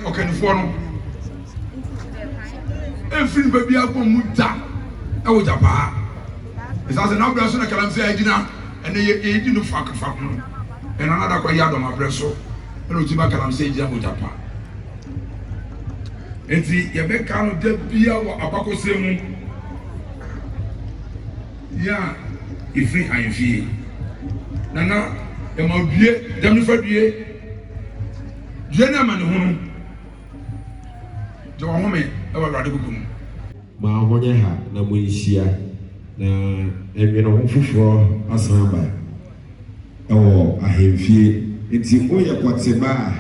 Okay, the phone. Every baby I go muta. I was a pa. It's as an abration I can say I did not, and they didn't fuck. And another yiadom abresso. And Utima can say Jamujapa. And see, Yabeka de Pia or Abaco Semu. Yeah, if I am fee. Nana, and my beer, Demifabie. Gentlemen, who John Home, our radical. Ma honye ha na mo nhia na enweno foforo asamba ewo ahemfie enti oye kwateba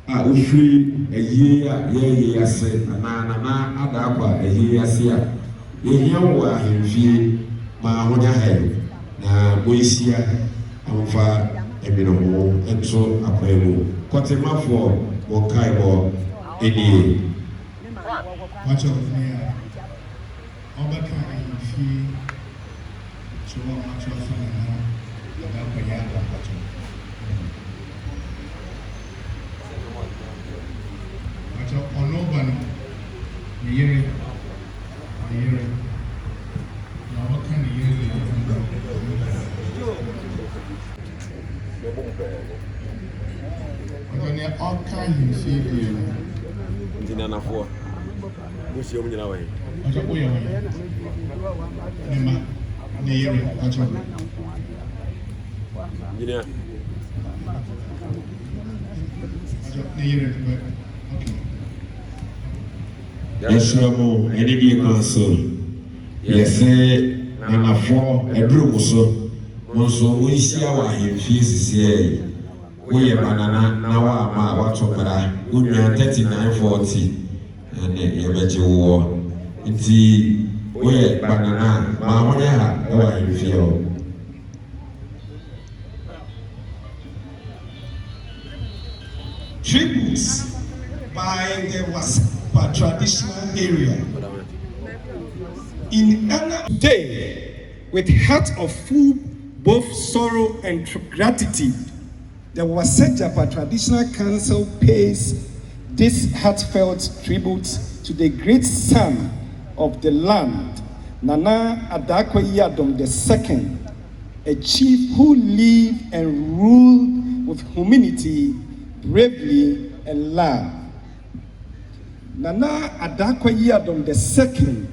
a ofiri eyi a ye ase na Adarkwah eyi ase a ye wo ahemfie ma honye ha na mo nhia amfa enweno ho enso akwemu kwatema for wo kai bo eni much of me Obaka and she so much of Adarkwah yiadom much of Onobano the year now what kind of year you all kind of see Nana Adarkwah Musi omu nyina wae. Acha ko yawe. Nema ne yere acha. Nyina. Acha ne yere okay. Yesramo enidi kanso. Yese nanafo eduru muso. Monso onhia wa hemfie sisiye. Woye banana na wa ma watokara. Unya 3940. And you nti oye banana ma honye ha e wa hemfie tributes by the Wasa traditional area in Nana Day with heart of full both sorrow and gratitude The Wasa Japa Traditional Council pays this heartfelt tribute to the great son of the land, Nana Adarkwah yiadom II, a chief who lived and ruled with humility, bravery, and love. Nana Adarkwah yiadom II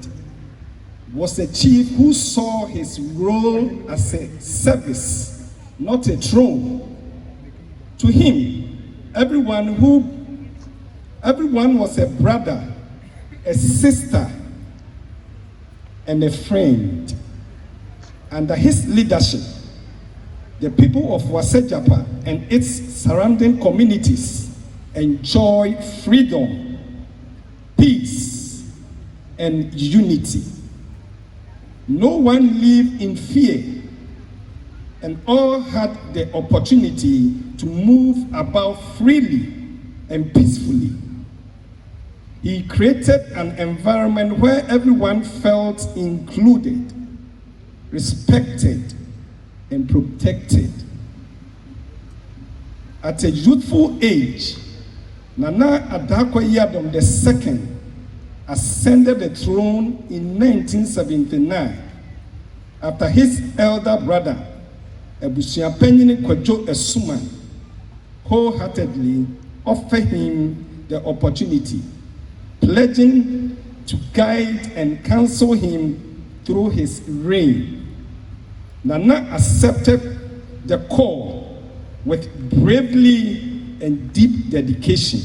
was a chief who saw his role as a service, not a throne. To him, everyone was a brother, a sister, and a friend. Under his leadership, the people of Wasa Japa and its surrounding communities enjoy freedom, peace, and unity. No one lived in fear, and all had the opportunity to move about freely and peacefully. He created an environment where everyone felt included, respected, and protected. At a youthful age, Nana Adarkwah yiadom II ascended the throne in 1979 after his elder brother, Abusuapanyini Kwadwo Esuma, wholeheartedly offered him the opportunity, pledging to guide and counsel him through his reign. Nana accepted the call with bravery and deep dedication.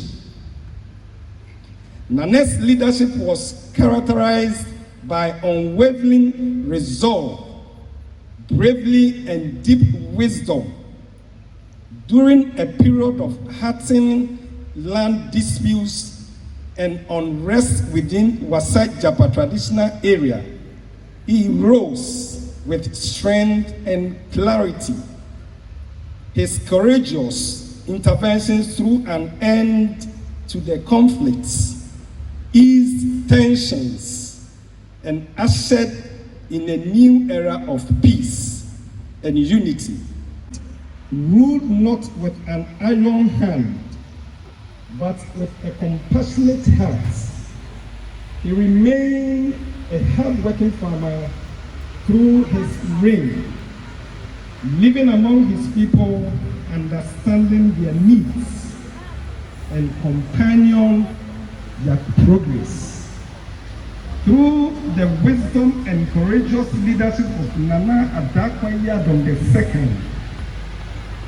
Nana's leadership was characterized by unwavering resolve, bravery, and deep wisdom. During a period of heartening land disputes and unrest within Wasa Japa traditional area, he rose with strength and clarity. His courageous interventions threw an end to the conflicts, eased tensions, and ushered in a new era of peace and unity. Ruled not with an iron hand, but with a compassionate heart. He remained a hard-working farmer through his reign, living among his people, understanding their needs, and companion their progress. Through the wisdom and courageous leadership of Nana Adarkwah yiadom II,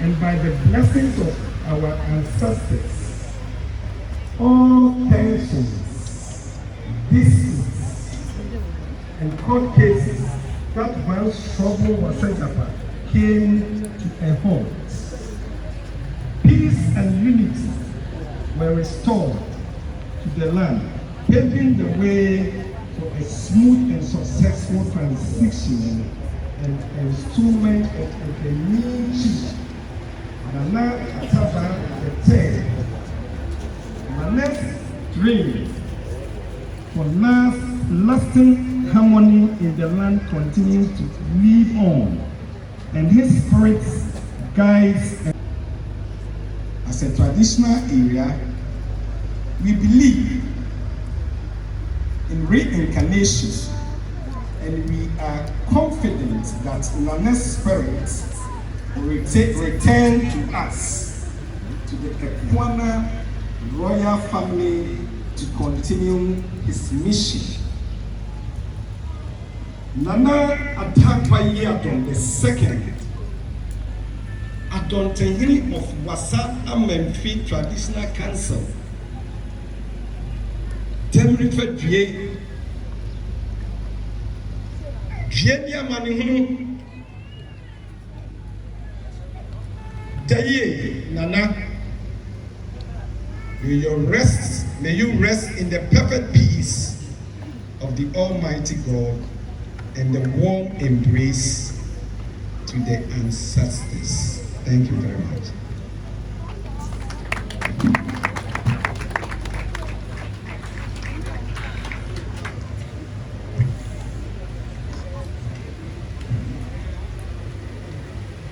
and by the blessings of our ancestors, all tensions, disputes, and court cases that once troubled Wasa Japa came to a halt. Peace and unity were restored to the land, paving the way for a smooth and successful transition and installment of a new chief, Nana Adarkwah III. Nana's dream for lasting harmony in the land continues to live on, and his spirit guides. As a traditional area, we believe in reincarnation, and we are confident that Nana's spirit will return to us, to the Ekwana royal family, to continue his mission. Nana Adarkwah yiadom II, Adonten hene of Wasa Adonten Traditional Council, Temrife Due Manhene, Daye Nana, may you rest in the perfect peace of the Almighty God and the warm embrace to the ancestors. Thank you very much.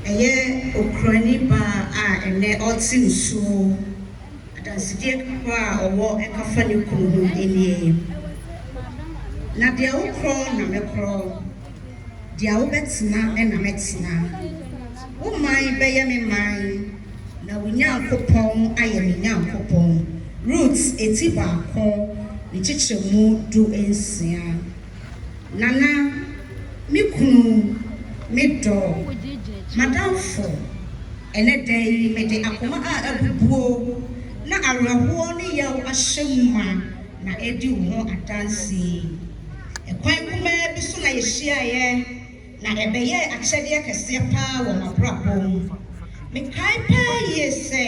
Aye, Ukraine ba ene ɔte nsuo adansidie kakra a ɔwɔ ɛkafa ne kunu ho enie na deɛ wokorɔ na mɛkorɔ deɛ wobɛtena ɛna mɛtena wo man bɛyɛ me man na wo Nyankopɔn ayɛ me Nyankopɔn roots eti baako ne kyekyɛmu du nsia nana me kunu me dɔ madamfo ene dai me de akoma a abubuo na awerɛhoɔ ne yaw ahyɛ mu ma na edi wo ho adanse ekwan kuma bi so na yɛhyiaeɛ na ɛbɛyɛ akyɛdeɛ kɛseɛ paa wɔ mabrabɔ mekae paa yie sɛ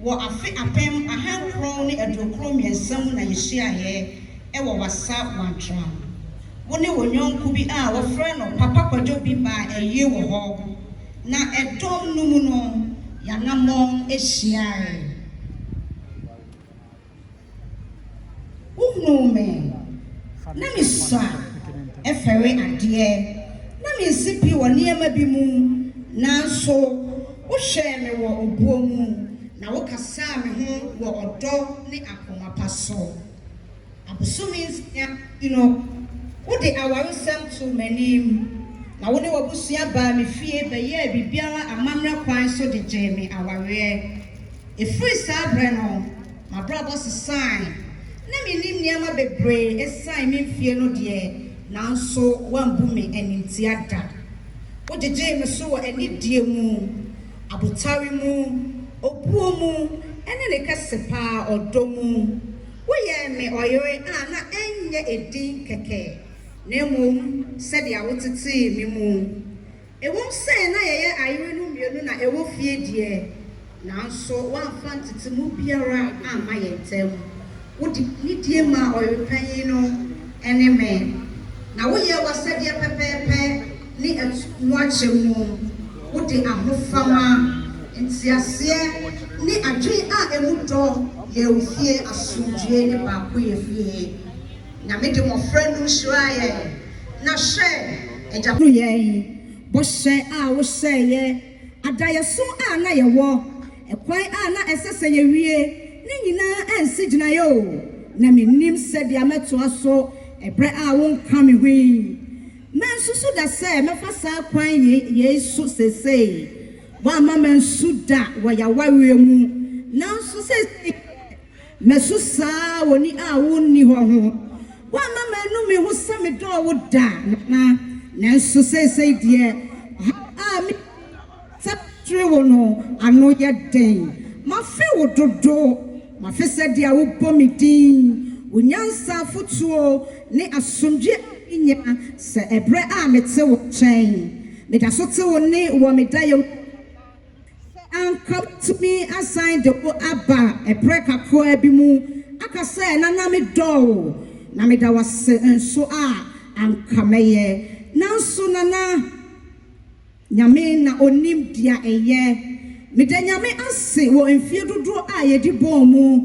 wɔ afe apem ahankron ne adukron mmiɛnsa mu na yɛhyiaeɛ ɛwɔ Wasa Adonten wo ne wo nyɔnko bi a wɔfrɛ no papa kwadwo bi ba ɛyie wɔ hɔ na ɛdɔm no mu no yanamɔn ehyiae unume na misua efere adeɛ na minsipi wɔ nneɛma bi mu nanso wo hwɛ me wɔ obuo mu na wo kasa me ho wɔ ɔdɔ ne akoma pa so abosomi wo de awaresɛm to m'anim na wo ne wabusua baa me fie bɛyɛ bibiara amammerɛ kwan so de gye me awareɛ efiri saa brɛ no mabrabɔ sesae na menim nneɛma bebree esae me fie no deɛ nanso wambu me animtia da wo gyegye me so wɔ anidie mu abotare mu obuo mu ɛne ne kɛse paa ɔdɔ mu woyɛ me ɔyere a na ɛnyɛ edin kɛkɛ na mmom sɛdeɛ wotetee me mu ewom sɛ na yɛyɛ ayere no mmienu na ɛwɔ fie deɛ nanso wamfa ntete mu biara amma yɛn ntam wodi nidie ma ɔyere no ɛne me na woyɛ wasɛdeɛ pɛpɛɛpɛ ne mu akyɛ mu wode ahofama ntiaseɛ ne adwen a emu dɔ yɛ fie asomdue ne baako yɛ fie na me de mmɔfra no hyiraeɛ na hwɛ agya no yɛn bɔhyɛ a wohyɛeɛ adayɛso a na yɛwɔ ɛkwan a na ɛsɛ sɛ yɛwie ne nyinaa ansi gyinaeɛ o na mennim sɛdeɛ mɛtoa so ɛberɛ a wonka me ho yi mansusu da sɛ mɛfa saa kwan yei so sesei wama mansu da wɔ yɛawareɛ mu nanso sesei mɛso saa wɔ ni a wonni hɔ ho wama manu me ho sɛ me dɔɔ wo da na nanso sesei deɛ a me sɛpere wo no ano yɛ den mafe wo dodo mafe sɛdeɛ wobɔ me din wo nyansa fotuo ne asomdwe nya sɛ ɛberɛ a mete wo kyɛn meda so te wo ne wɔ me dayɛ anka tumi asan de wo aba ɛberɛ kakraa bi mu aka sɛ nana me dɔɔ na meda wase nso a anka mɛyɛ nanso nana nyame na onim dia ɛyɛ meda nyame ase wɔ mfie dodoɔ a yɛdi bɔn mu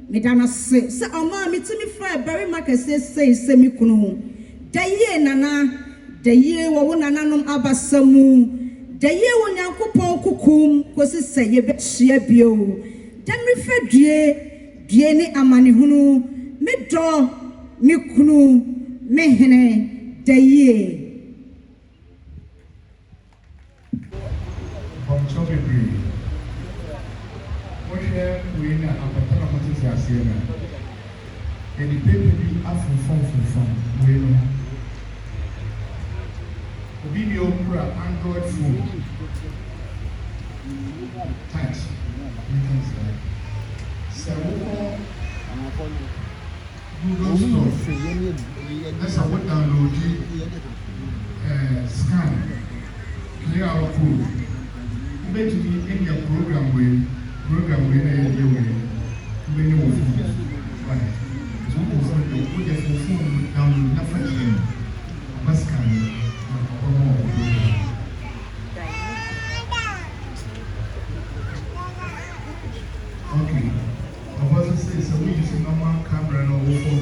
meda na se sɛ ɔma metumi fra barima kɛseɛ sɛ me kunu daye nana daye wɔ wo nananom abasa mu daye wɔ Nyankopɔn kokum kosi sɛ yɛbɛhyia bio damre fa due ne amanehunu me dɔ me kunu me hene daye Boncho bebree. Mohwɛ wei na apatara motete aseɛ na. Yɛde pepe bi afonfɔn wei no. Obi bi okura Android phone. Touch. Sɛ wokɔ Google Store. Na sɛ wo download scan clear our code. Betumi in your program way na yɛ way many of you right so we will just phone down na fa yɛn baska na ɔmo okay ɔbɔ sɛ sɛ we use normal camera na ɔwɔ phone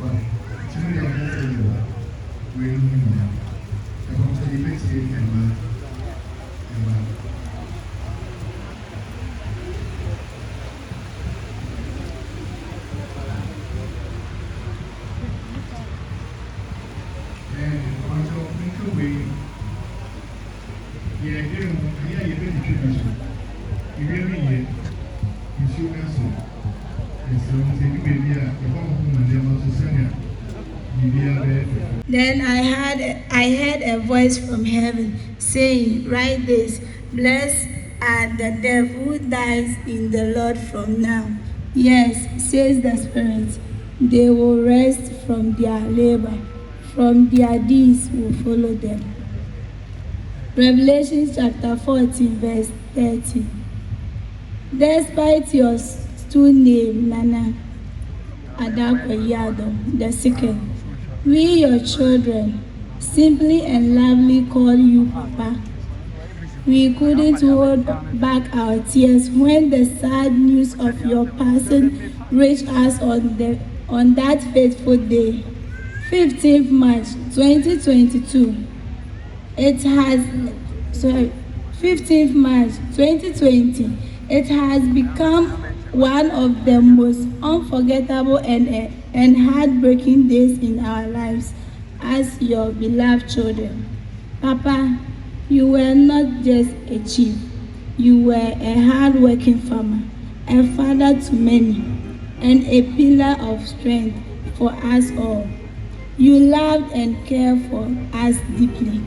but tumi yɛ ɔmo phone wɔ wei no mu na ɛbɔ sɛ yɛbɛtie ɛma really yet. You should answer. And so you say, baby, you're home and they're not to send you. Then I heard a voice from heaven saying, "Write this, blessed are the dead who dies in the Lord from now. Yes, says the Spirit, they will rest from their labor, from their deeds will follow them." Revelation chapter 14, verse 30. Despite your true name, Nana Adarkwah yiadom, the second, we, your children, simply and loudly call you Papa. We couldn't hold back our tears when the sad news of your passing reached us on that fateful day, 15th March 2022. 15th March 2020. It has become one of the most unforgettable and heartbreaking days in our lives as your beloved children. Papa, you were not just a chief, you were a hard-working farmer, a father to many, and a pillar of strength for us all. You loved and cared for us deeply.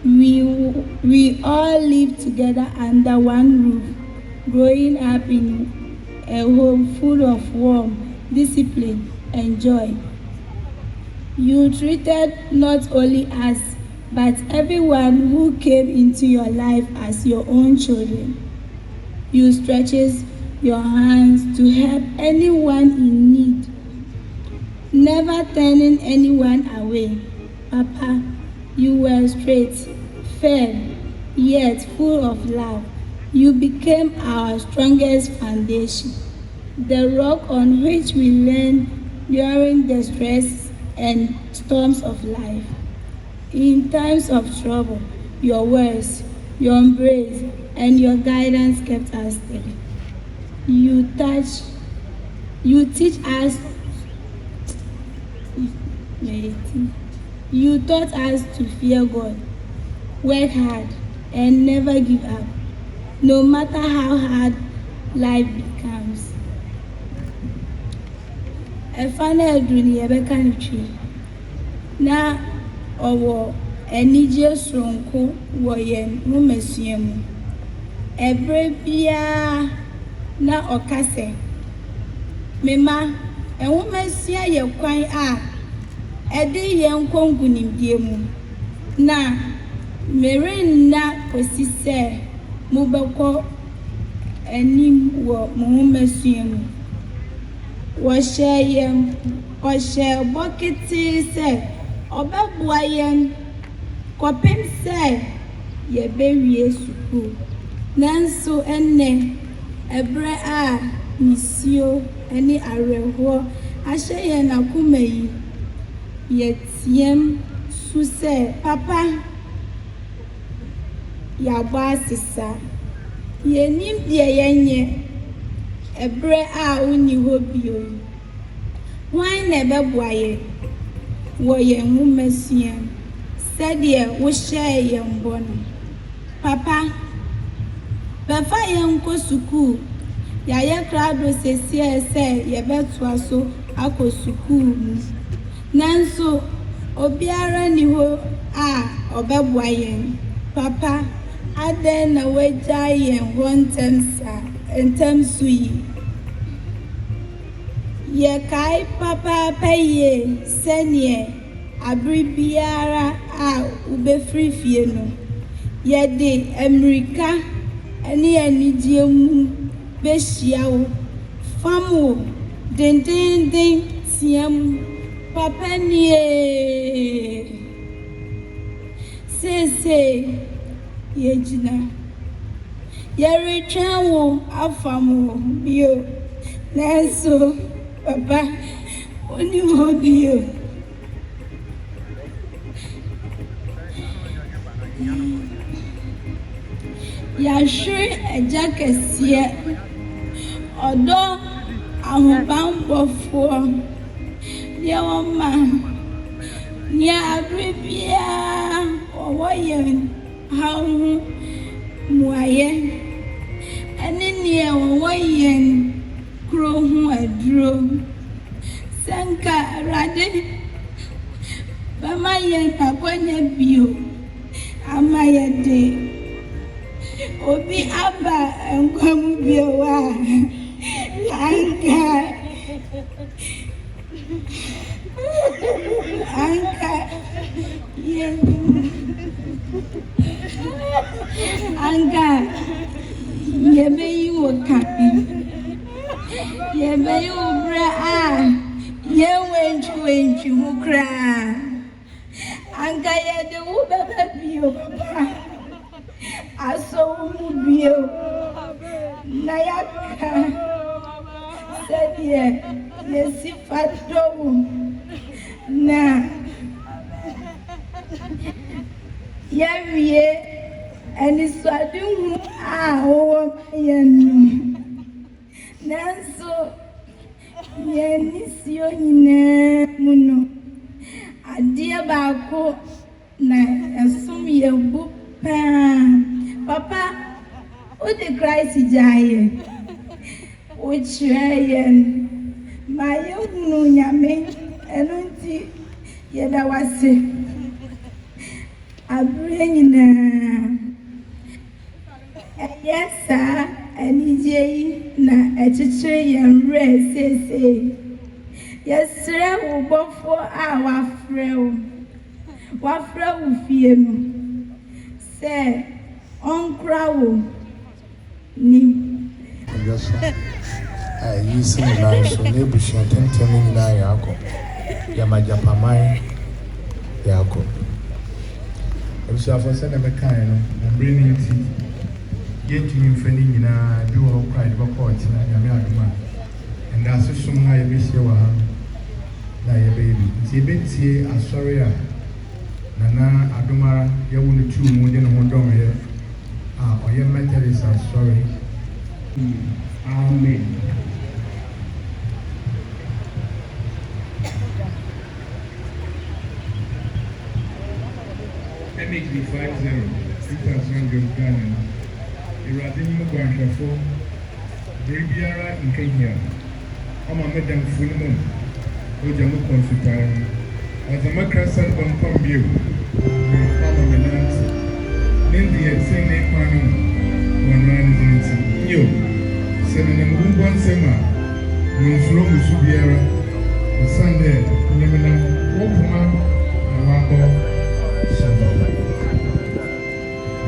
We all lived together under one roof, growing up in a home full of warmth, discipline, and joy. You treated not only us, but everyone who came into your life as your own children. You stretched your hands to help anyone in need, never turning anyone away. Papa, you were straight, firm, yet full of love. You became our strongest foundation, the rock on which we leaned during the stress and storms of life. In times of trouble, your words, your embrace, and your guidance kept us steady. You taught us to fear God, work hard, and never give up, no matter how hard life becomes. A final duty, a country. Now, our anigye sonko wɔ yɛn mmasua mu. Ɛberɛ biara na ɔka sɛ, "Mema, mmasua yɛ kwan a ɛde yɛn kɔ nkonimdie mu. Na merenna kosi sɛ mobɛkɔ anim wɔ mo mmasua mu." Ɔhyɛ bɔkete sɛ ɔbɛboa yɛn kɔpem sɛ yɛbɛwie sukuu. Nanso ɛnnɛ, ɛberɛ a nisuo ne awerɛhoɔ ahyɛ yɛn akoma yi, yɛteam su sɛ, "Papa, yɛabɔ asesa. Yɛnim deɛ yɛnyɛ ɛberɛ a wonni hɔ bio yi. Hwan na ɛbɛboa yɛn wɔ yɛn mmasua sɛdeɛ wohyɛɛ yɛn bɔ no? Papa, bɛfa yɛn nkɔ sukuu. Yɛayɛ krado sesie sɛ yɛbɛtoa so akɔ sukuu mu. Nanso, obiara nni hɔ a ɔbɛboa yɛn. Papa, adɛn na woagyae yɛn hɔ ntɛm so yi? Yɛkae papaapa yie sɛneɛ abere biara a wobɛfiri fie no, yɛde mmirika ne anigye mu bɛhyia wo, fam wo dendenden team. Papa nie, seesei yɛgyina, yɛretwɛn wo afam wo bio. Nanso, Papa, wonni hɔ bio. Yɛahwere agya kɛseɛ, ɔdɔ ahobanbɔfoɔ, deɛ wɔma nea abere biara wɔwɔ yɛn haw ho mmuayɛ, ɛne yen crow who a drove. Sanka Rade Bama yen Abone Bio Amaya de Obi Abba and Kwamubioa Anka Yebe you were coming. Yebe you bra. Ye went you cry. Anka ye de Uber Bio. I saw Bio. Nayaka said, yes, if I don't. Na Yavie and it's what you are. Nanso Yenisio Muno Adia Bako na assume ye book Papa, what the Christ giant which my young no yame and unti yeda wase I bring yes sir and EJ na echiche yam re say yes sir wo bofo a wafre wo fie no say onkra wo ni just using the line so maybe she attend telling na yako Yamajapamai yako so for send me kind no bring it get to you friend na do all pride go court na yame aduma and that's so na ye be share wa na ye baby ti betie asori a Nana Adoma ye wonu tu mu de no dom ye oye methodist asori amen. MHD 50 2000 Ghana. Iradin Mugwanshafo, Bribiara in Kenya. I'm a madam Fulmon, Ojamu Consultan. As a macrassan on Pombio, Mama Menanti, Nindy and Sene Panu, one man is in you. Sending a Mumban Sema, Munsro Musubiara, the Sunday, Nemina, Wopuma, and Wabo.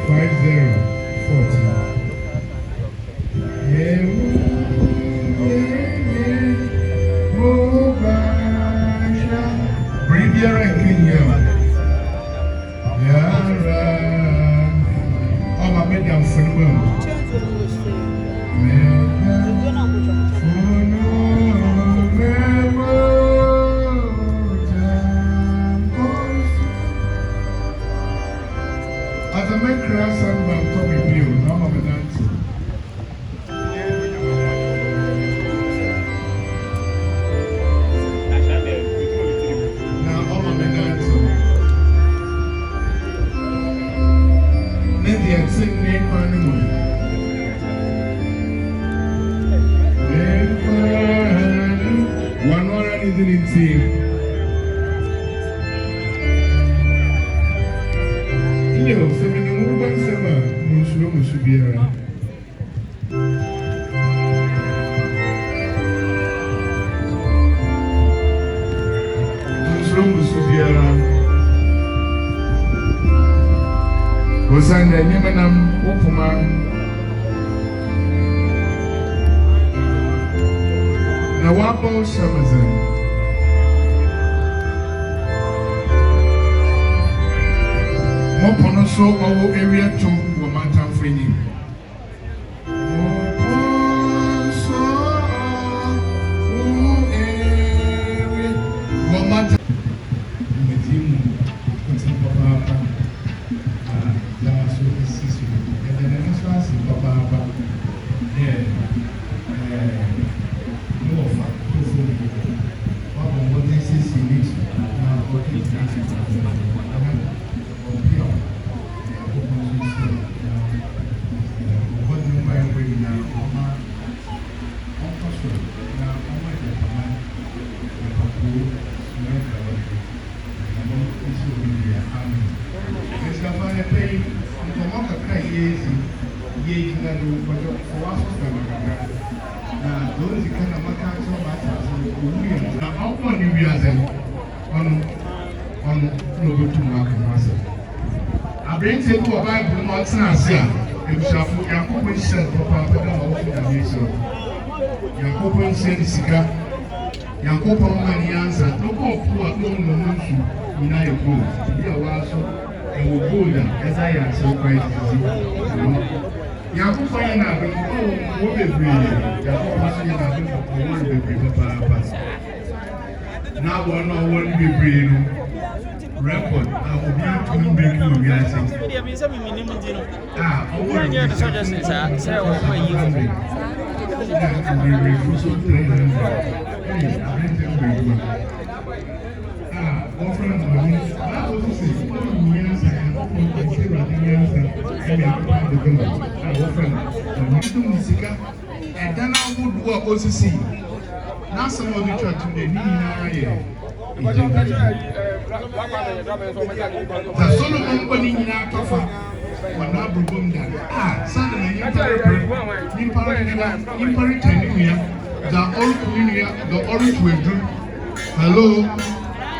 5040. Bribiara Kenya. Yara. Oh, my madam Fulmon. As a man crass and man Tommy Bill, no mama Nancy. Now, mama Nancy. Nancy and sing name animal. One more is in it team. Yo, so when the woman said, Musubiara. Musubiara. Was I the Yemenam Opuma? Nawabo Shamazan. Mopono so our area to Wamanta Free. Wamanta Medium Papa, Lasso, Sissi, and then the next one, Papa, yeah, no offer, what this is in it, what is Wasa Adonten. Na those kind of matters so much. Na how far you be as on no to Wasa. Abẹ́ntẹ́ bí ọba ìbùnú ọtí àṣẹ à, ebusafo yankoko nhyɛn papa na ɔwɔ na n'ekyir. Yankoko nhyɛn ne sika, yankoko mma ne yansa, n'okɔ ɔpo a n'ɔno no nsu nyinaa yɛ gold. Ebi a wɔaso ɛwɔ gold a ɛza yɛ ahyɛ kwan sisi. Yankoko yɛ n'abɛn wɔ bebree, yankoko nso yɛ n'abɛn wɔ bebree papaapa. N'abɔ no ɔwɔ no bebree no. Record, I will be able to make you realize it. The Solomon Bunny in our Tofa, when I broke down. Suddenly, the old community, the orange will do. Hello,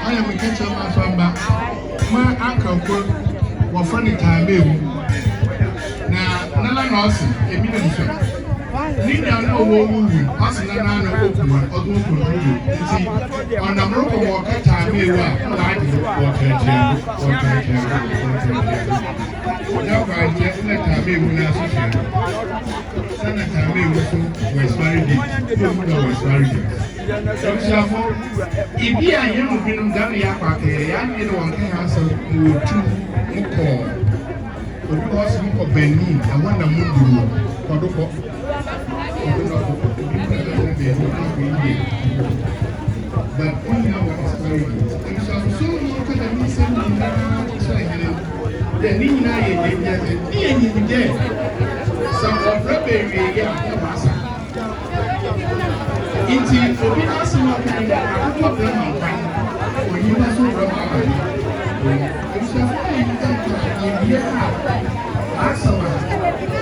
I am a catcher, my son back. My uncle was funny time. Now, Nana North, a million. Need I know who passing an hour or on a broken walker time, we were if you are young, we don't done yet, but I don't want to answer to because of Benin, I want to move to but only now it's very good. And so look at the missing the Nina and the some of Rebbe, yeah, indeed, for me, I see what kind of them when you are so Rebbe. It's a fine, yeah.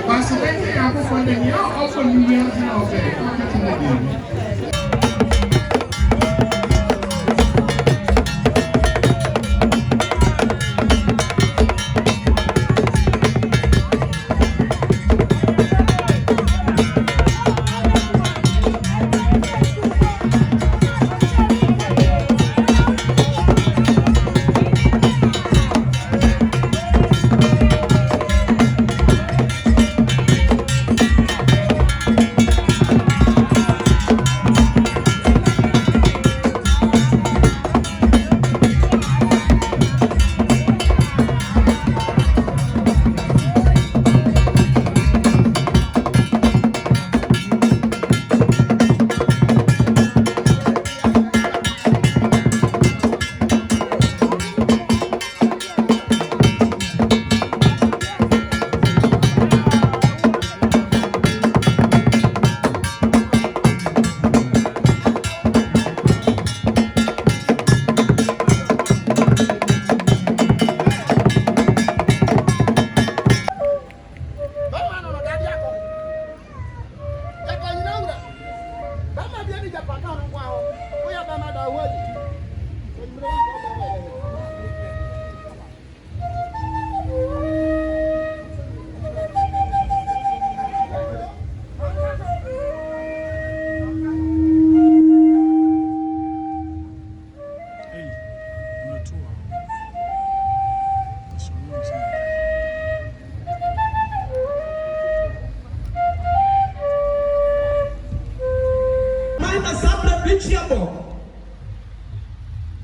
But I have for the year also New Year's of the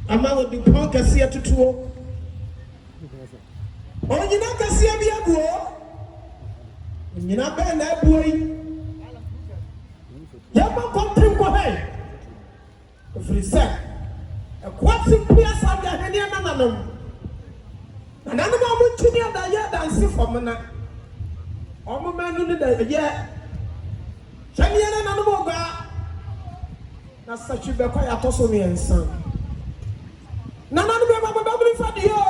Ama wo di pon kase tutuo onyina kase bi abuo onyina be na abuo yi ya ma komprim ko he ofrisa e kwati pia sa ga hene nananom nananom amu tuni da ya dansi fom na omo manu ni da ya chani ya nananom oga na sachi be kwa ya toso mi ensan Nana be baba babri fadio.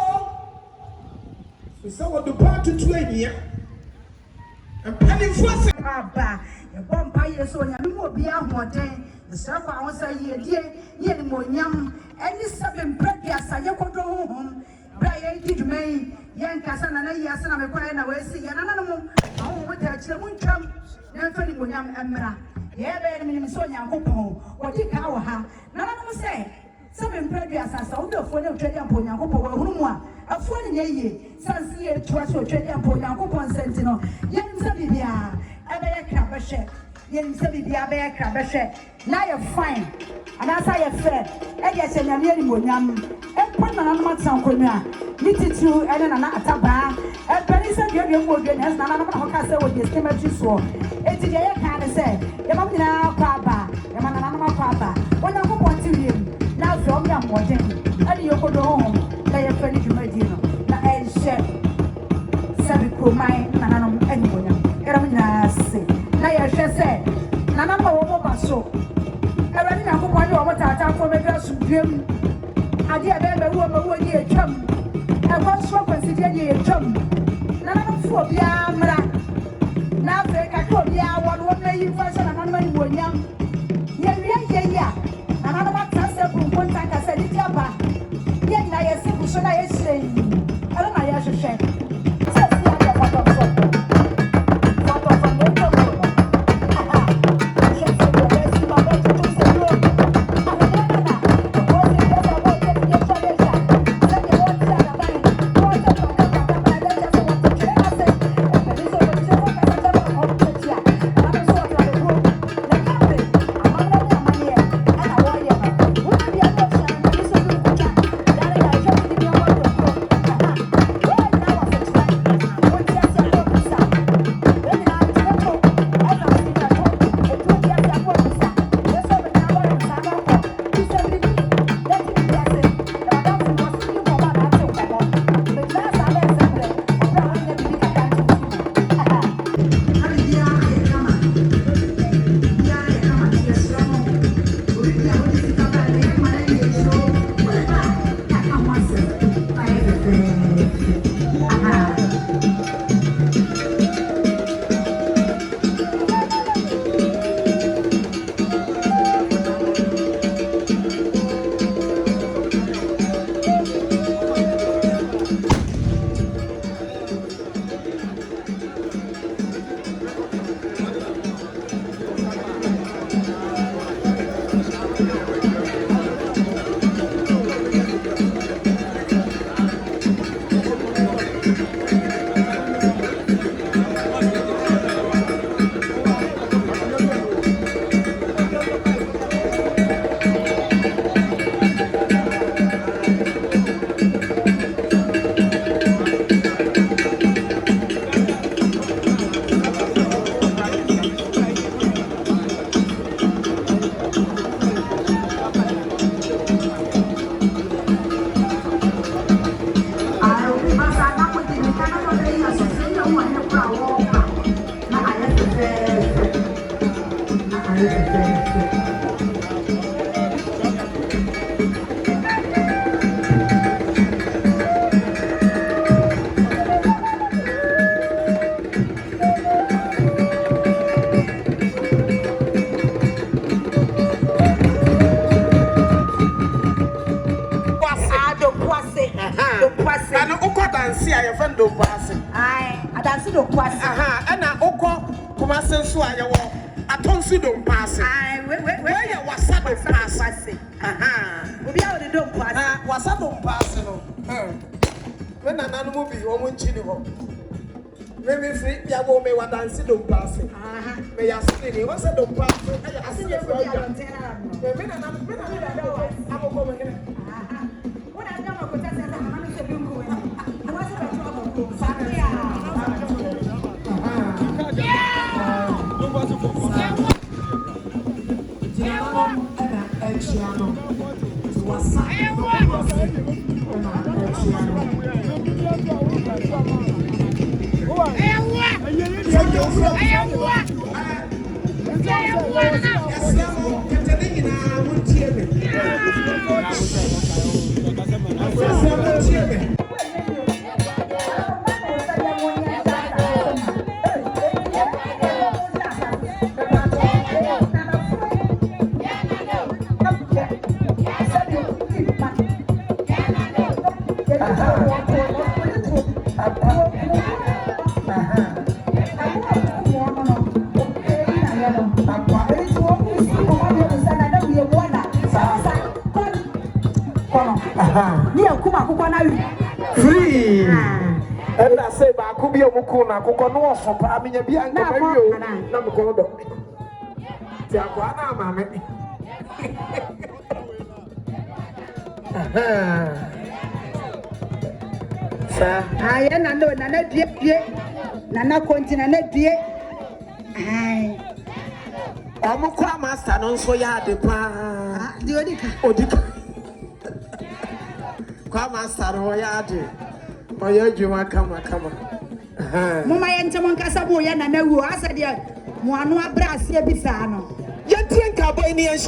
We say what the part to 2 years. And Mpanimfoɔ aba yɛbɔ mpaeɛ so onyame mu obi ahoɔden yɛsrɛ kɔ ahɔ sɛ yɛdie yɛ nimonyam ɛne sɛ bemprɛduasa yɛkɔdɔ honhom bra yɛdi dwuma yi yɛnkasa na yi ase na mekɔɛ na wɔasi yɛnananom ahohom da akyerɛ mu ntwam na mfa nimonyam mmra yɛbɛyɛ no menim sɛ onyankopɔn wɔde kaa wɔ ha nananom sɛ bemprɛduasa sɛ wodafuo ne otwadi ampa onyankopɔn wɔahunu mu a afuo ne nyɛ yie sanse yɛtua sɛ otwadi ampa onyankopɔn nsɛnti no yɛnim sɛ biribiaa ɛbɛyɛ kra bɛhwɛ yɛnim sɛ biribiaa bɛyɛ kra bɛhwɛ na yɛ fine anaasɛ yɛ fɛ ɛde ahyɛ nyame animonyam ɛmpa nananom atena nkonnwa ne titiriw ɛne nana atabaa ɛpɛne sɛ duadua mu odua ne ɛsɛ nananom na hɔka sɛ wɔde estimati soɔ enti deɛ yɛka ne sɛ yɛma nyinaa kɔ aba yɛma nananom akɔ aba onyankopɔn te wiem na afei ɔmo yɛ mmɔden ɛde yɛkɔdɔ honhom na yɛfɛ ne dwumadie no na ɛnhyɛ sɛbi kuroman nananom animonyam yɛdɔm nyinaa se na yɛhwɛ sɛ nananom a wɔmɔ ba so Awurade Nyankopɔn ne wɔn taataafo bɛhwɛ asomdwem adeɛ bɛwɔ ne atwam ɛkɔ nso akwansidie ne atwam nananomfoɔ biara mmra na afei kakra obiara wɔ no wɔmɛyi mfa hyɛ nananom animonyam yɛwie yɛ yi a nananom atena sɛ burumpo ntanka sɛ ne di aba yɛ nyina yɛsi bu so na yɛhyerɛ yi ɛno na yɛhwehwɛ sɛ si adeɛ fɔtɔfɔ Free. And I say, I could be a mukuna, cocoa, for Pammy, and Bianca, number called Tiaguana, mammy. Sir, I am Nana dear, Nana continent, dear. Omukwa master no so ya de pa de odika kwa master no ya de oya djuma kama mama ye ntemo nkasa bo ya na nawu asa de mo anu abra ase bisa no ye tie nka boy ni en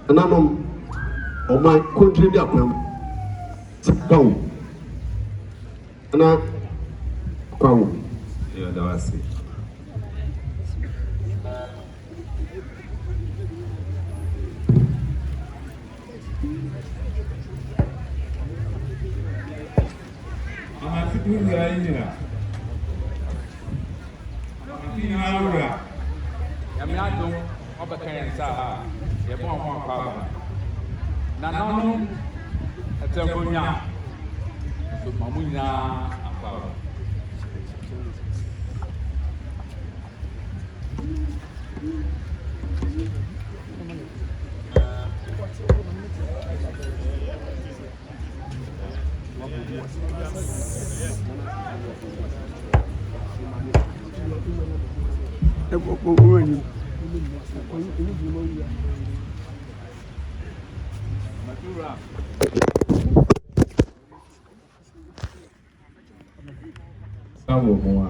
Nanom, oh my country, the upper. Go. Anna, go. Yeah, that's it. Yiadom ọbẹkẹyẹnsa ha yẹbọ ọmọ akpaba nananom ẹtẹnkonya so mamu nyinaa akpaba. Sawo mo a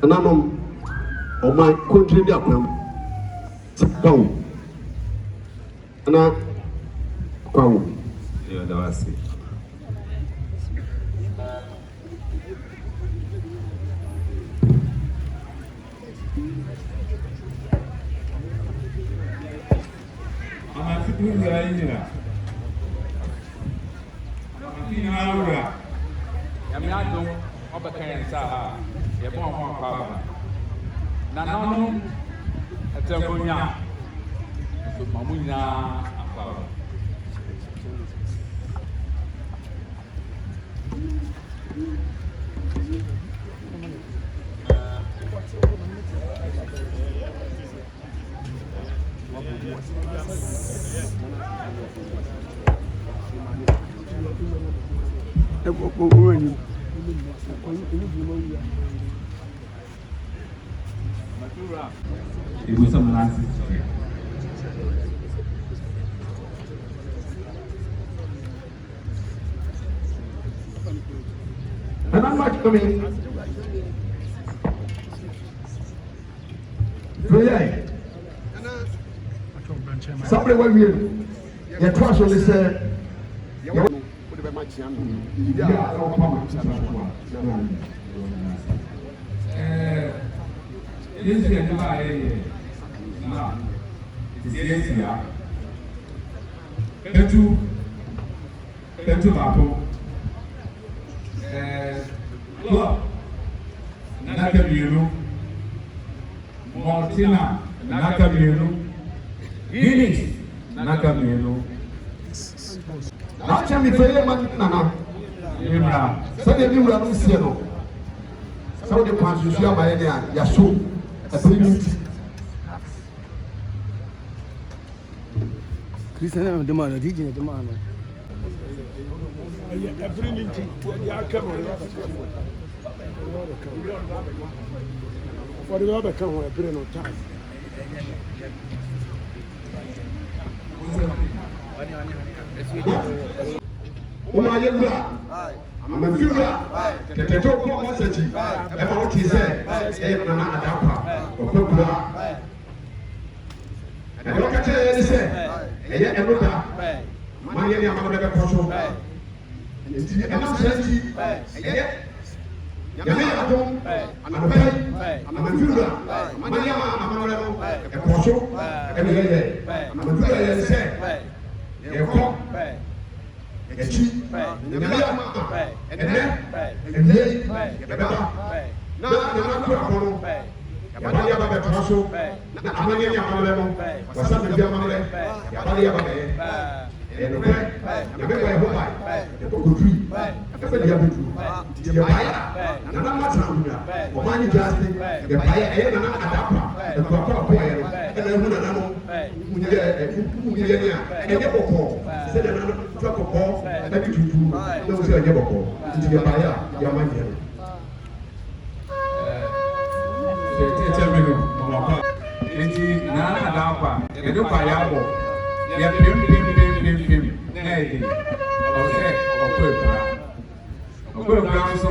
Nanom ọman country bi apam bawo na kwawo yo da wasi Yiadom ọbẹkẹyẹnsa ha yẹbọ ọmọ akpaba nananom ẹtẹnkonya so mamu nyinaa akpaba. it was some last and I'm not coming somebody went here your trust only said This is a Etu baako club n'aka mmienu Maltina n'aka mmienu Guinness n'aka mmienu. Acha mi feye man nana Ibra sɛ bi wura no sie no sɛ wode kwansusu abayɛ ne a yaso apiriti Christian demanda DJ demanda for the other come on a no time. Uma yewura amafira teteto ko masaji e ma wote sɛ e Nana Adarkwah okokura e do ka tell sɛ e ye enuda ma ye ni amana be ko so nti e ma sanji e ye yame adom anabai amafira ma ye amana no e ko so e be ye amafira ye sɛ e ko echi nyamia ma ene ene beba na na ko akono ya ba ya ba be traso na amanya ya ma le no wasa be bia ma le ya ba ya ba be e no be ya be ko e ho ba e ko kutri e fe dia betu dia ba ya na na ma tra mu ya o ma ni just ya ba ya e Nana Adarkwah e ko ko ya no e na hu na no mu ni ya ni a e ye boko se de na twa ko na bi tutu na o se ye boko nti ya ba ya ma ni Nana Adarkwah edu pa yabo ya pim na edi o se okwe so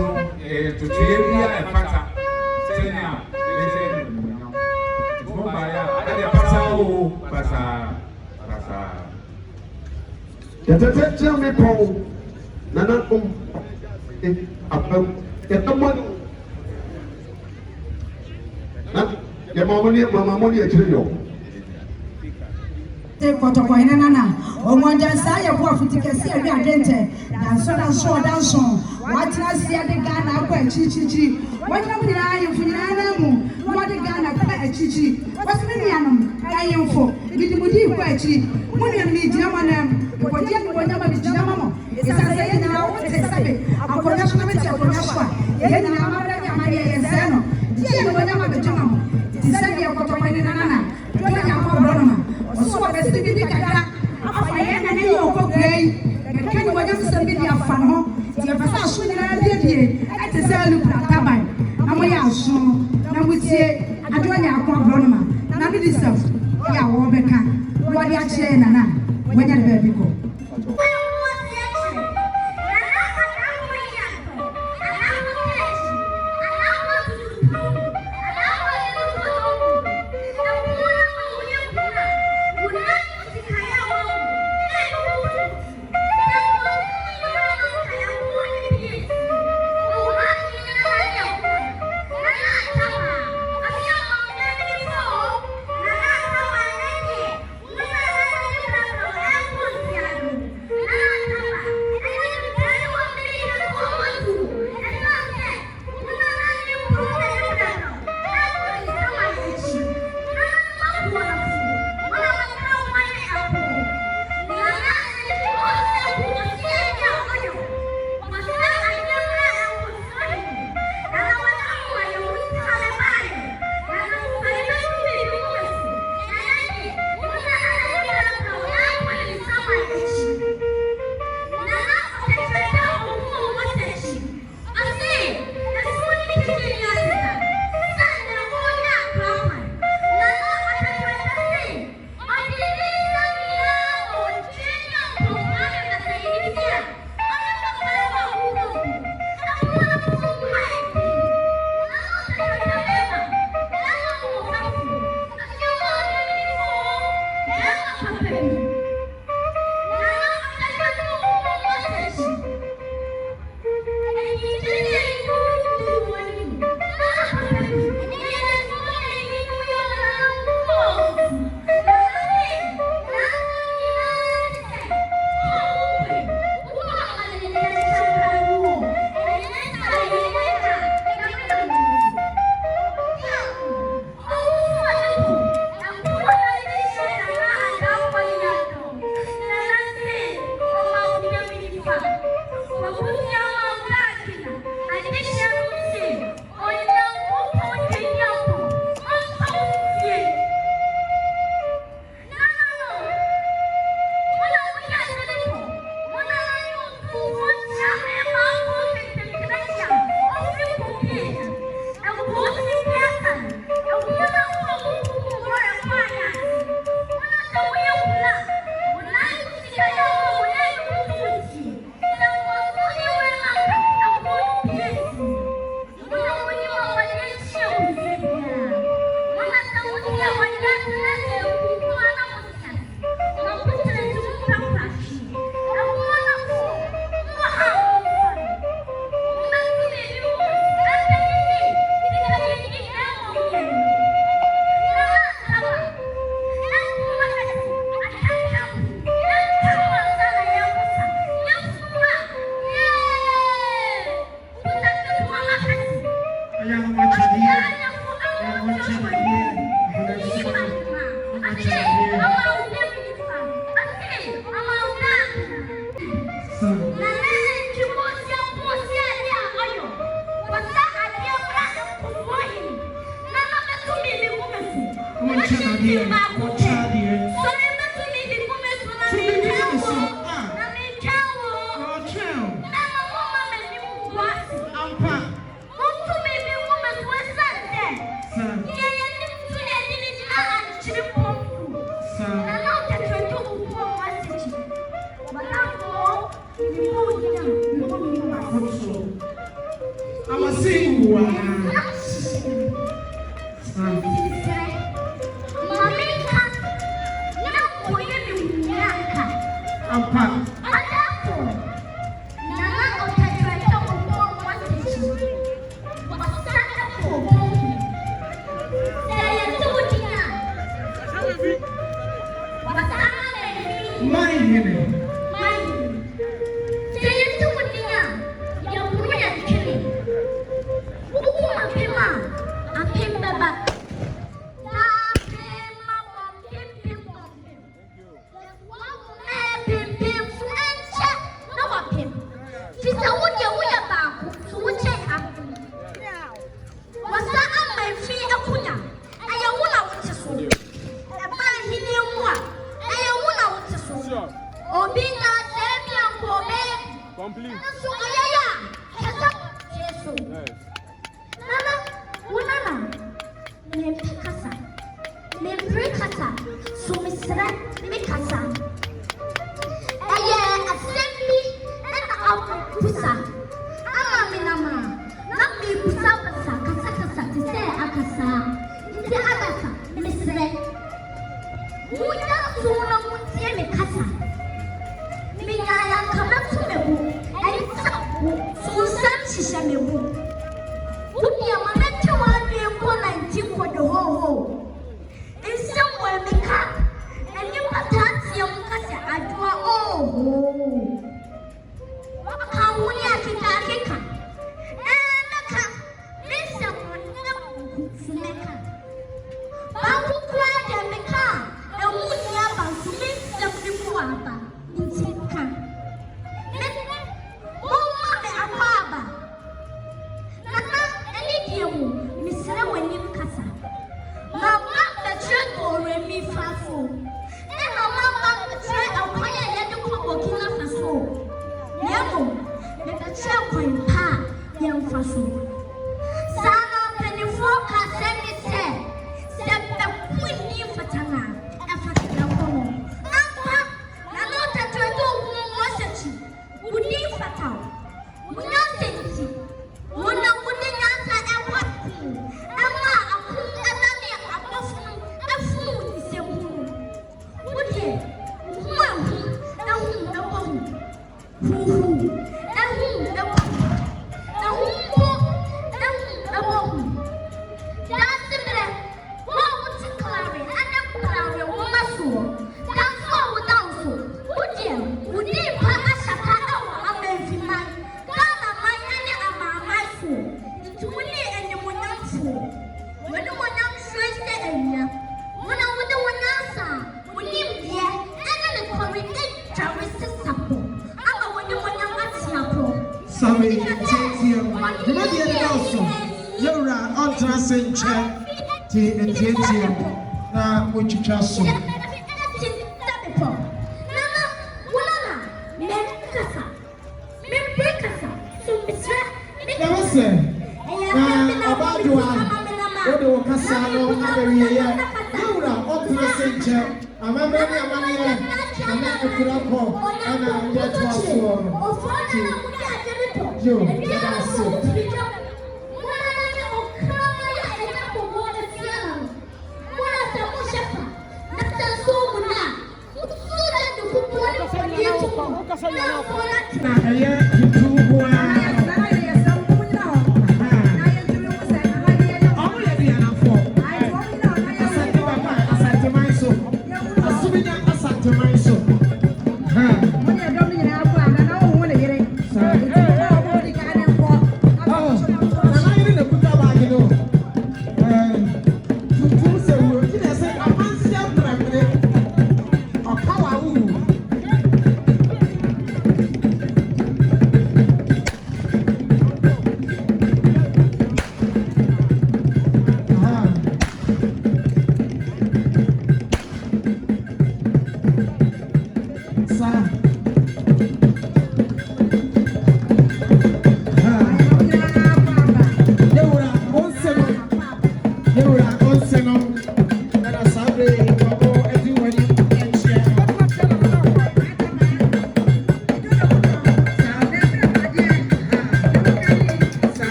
to tie bia e pata senya lese mo ba ya ade pata o pata tell me Paul Nana abam etamon na Mama money a trillion. Take protocol in Nana. Or one just say a profit to see a real dente. That's so. What I see at the Ghana, quite chichi. What am I for Nana? What the Ghana, quite chichi. What's many animal? I am for. Did you believe quite cheap? Money and me, German, what you want to be German. It's a say now, what is it? A production of it, a production. Then I'm a Zeno. Yeah, when I'm a German. It's a protocol in Nana. So I was thinking that I am a okay. And can you just send me a fan home? The first one I did at the Zalu Tabai. And we are so now we say, I don't have a problem. Now it is self. Yeah, Wobeka. What are you saying, Nana? When you're the baby go.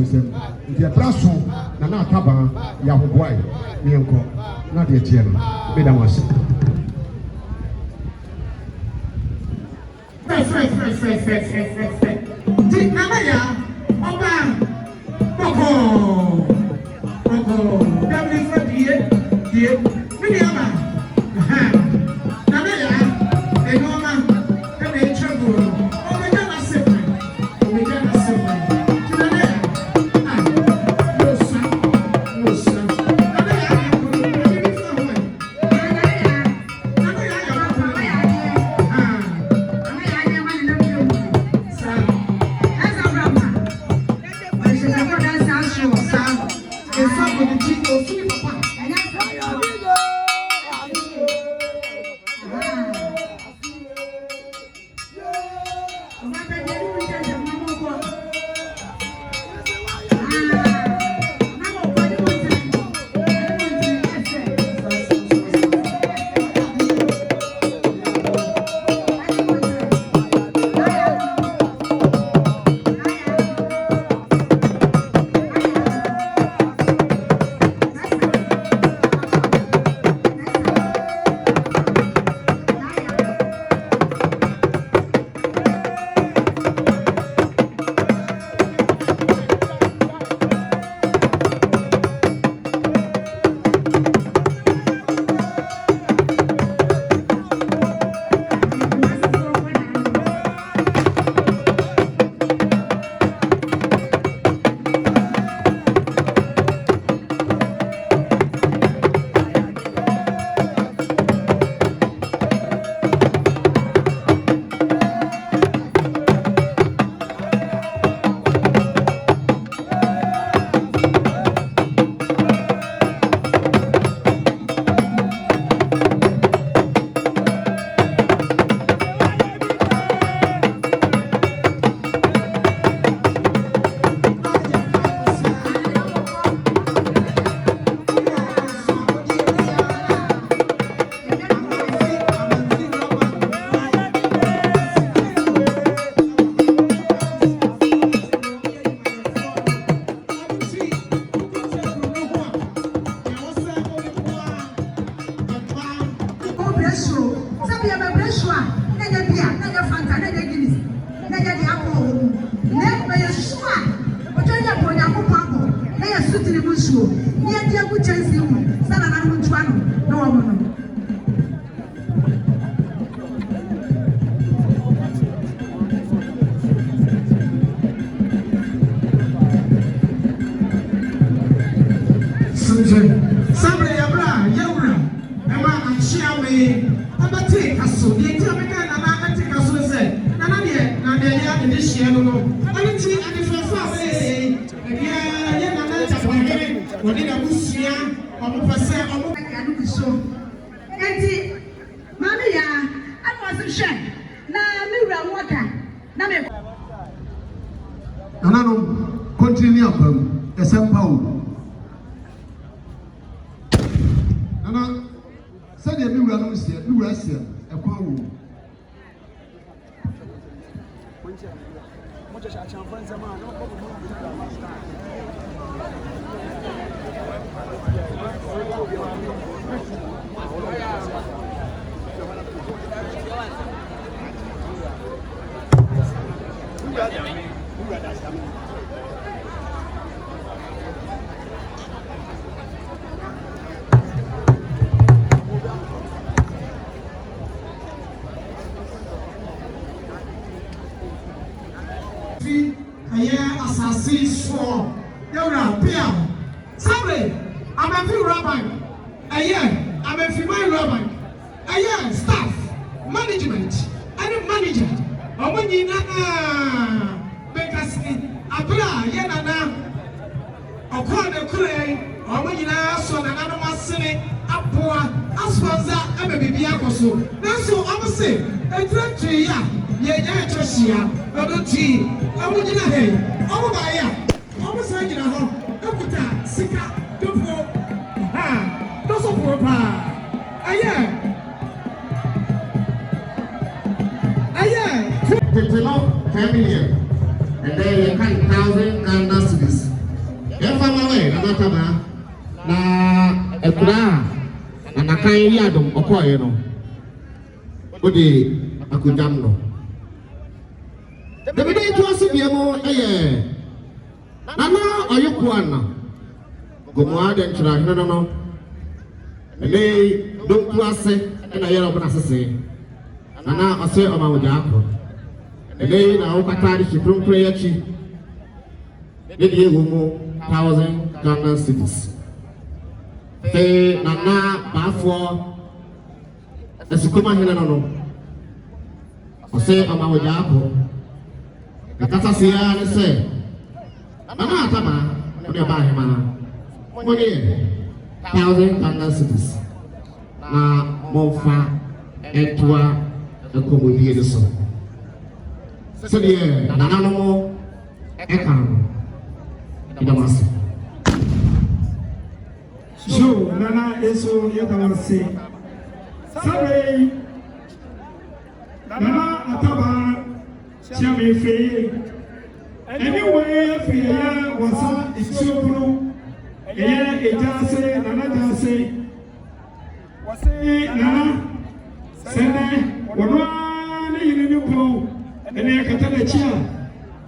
wisdom. If you blast so, Nana Taba, Yahuwai, Mianko, not the Tiano, Bedamas. Continue up, a sample. Nana, said the new runners here, new Russia, a power. For your rabbi, sorry, I'm a few rabbi. I'm a female rabbi. Staff, management, and manager. When you because Abra, Yanana, or call the Kure, or when you son and another city, Apua, Aspanza, and maybe Biacoso. That's so I was saying, a trip to ya, Yaya, but tea, I would in a hay. Oh, my, yeah. I was saying, Doctor, Sika, don't go. Ha, don't so poor. They belong 10 million. And then you can 1,000 Ghana cedis. family na taba na ekura na kan yiadom okoye no odi akudam no David to asibemo eye Nana oyekwana gomo aden tra no ele don to ase na yero bana sese Nana ase o ma wojako ele na o katari chipron prayer Dedi egumu 1,000 Ghana cedis. Fe Nana bafo esikoma hene no. Ose ama wajako. Nakasa siya ne se. Nana ataba ne ba hema. Money 1,000 Ghana cedis. Na mofa etwa ekomodie de so. Se die Nana no mo ekano. So, Nana eso yadawase. Sabe, Nana ataba chame fe. Anyway, fe wasa itiopuno. Ejase, Nana jase. Wase Nana sene wana yini nipo. Ene katale chia.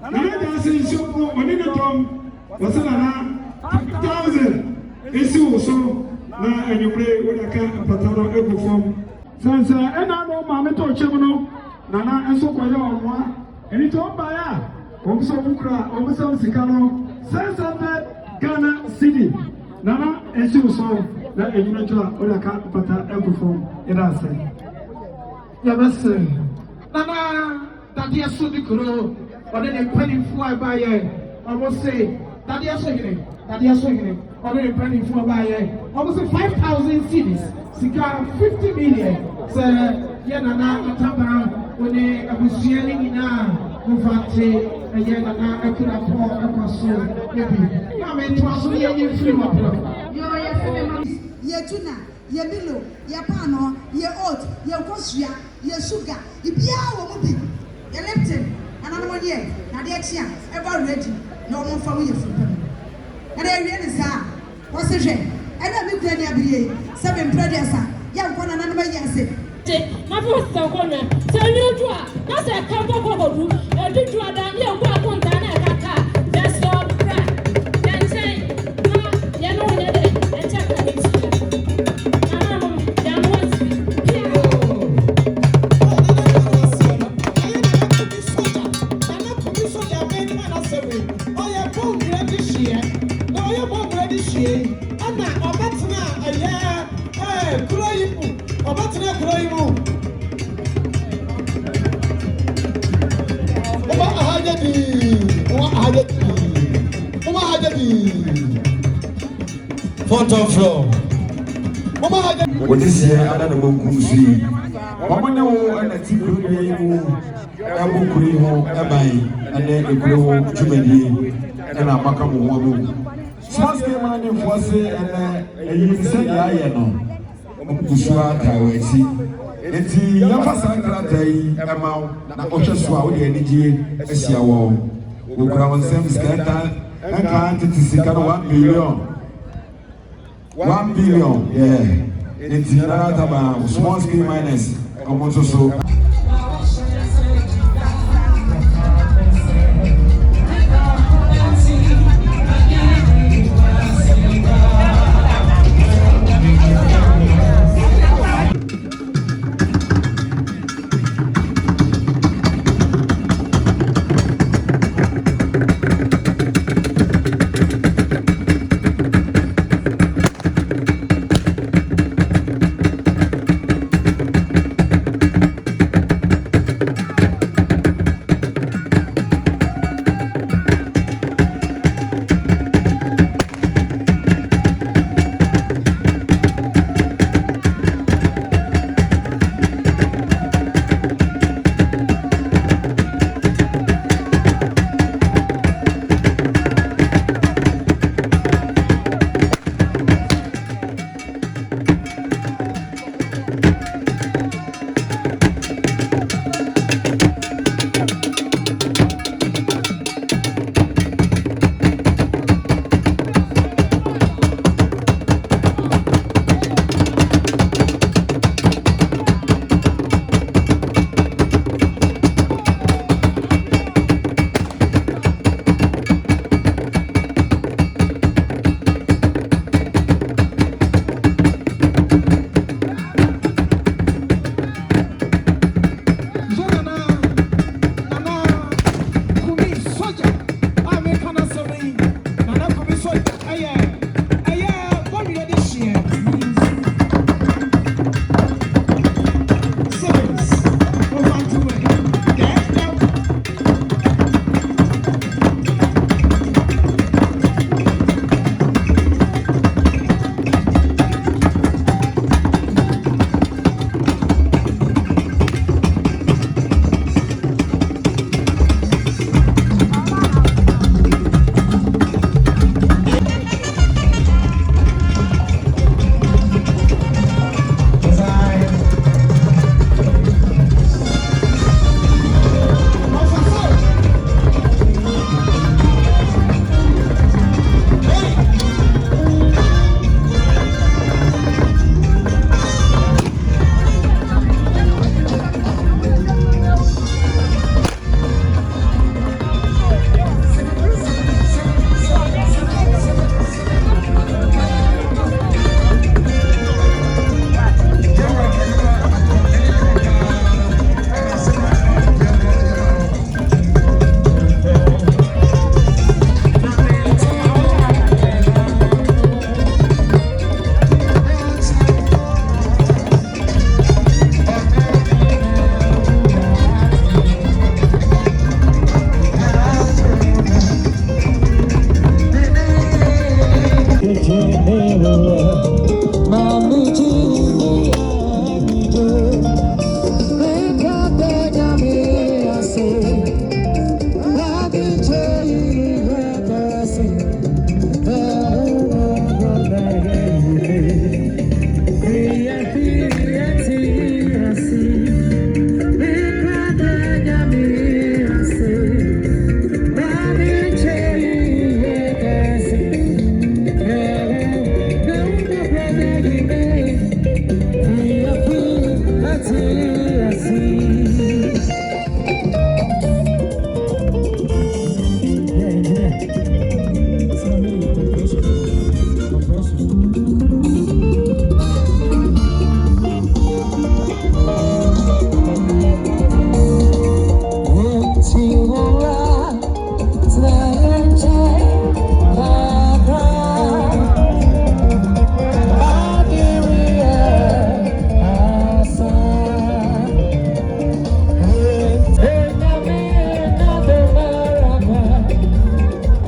Nana jase itiopuno onine tom. Wasa Nana 1,000. Esi uso na enyumre wodaka patano ego form. Sansa ena no ma meto chemuno Nana enso koye onwa. Eni to mba ya. Omso bukra, omso sikano 600 Ghana cedi. Nana esi uso na enyumre to wodaka pata ego form. Eda se. Ya bese. Nana dadie so dikuro. Ode ne pani fu abaye. Omo say dadie so hine. Already planning for almost 5,000 cities. Sika 50 million. So, Nana Ataba, when they are sharing now, Mufati, and Nana Akura, Akaso, maybe. You are meant to also hear you free of Yetuna, Yabilo, Yapano, Ye oat, Ye Kosria, Ye sugar, Ibia will be. You left him, another 1 year, Nadia, ever ready, no more for you. And I realize what's the shame? And I look at the 7 predecessor, young one and another year. My first corner, tell you to that's a couple of you, and do to a damn young one, that's all crap. Then say, you know, and check it. Photo flow. What is here? I don't know who's here. Mama, no, and I think you Abu Kuriho, Abai, and then a grow Jumedi, and a Makamu Wabu. Smash came on in Fosse, and you said, I know. Kushua Kawesi. It's the Yafasa Day, Amau, Oshaswa, the energy, Esiawo. We crown some scandal and can't see 1 billion. 1 billion, yeah. It's not about small scale miners. Come on, so.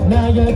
Now you're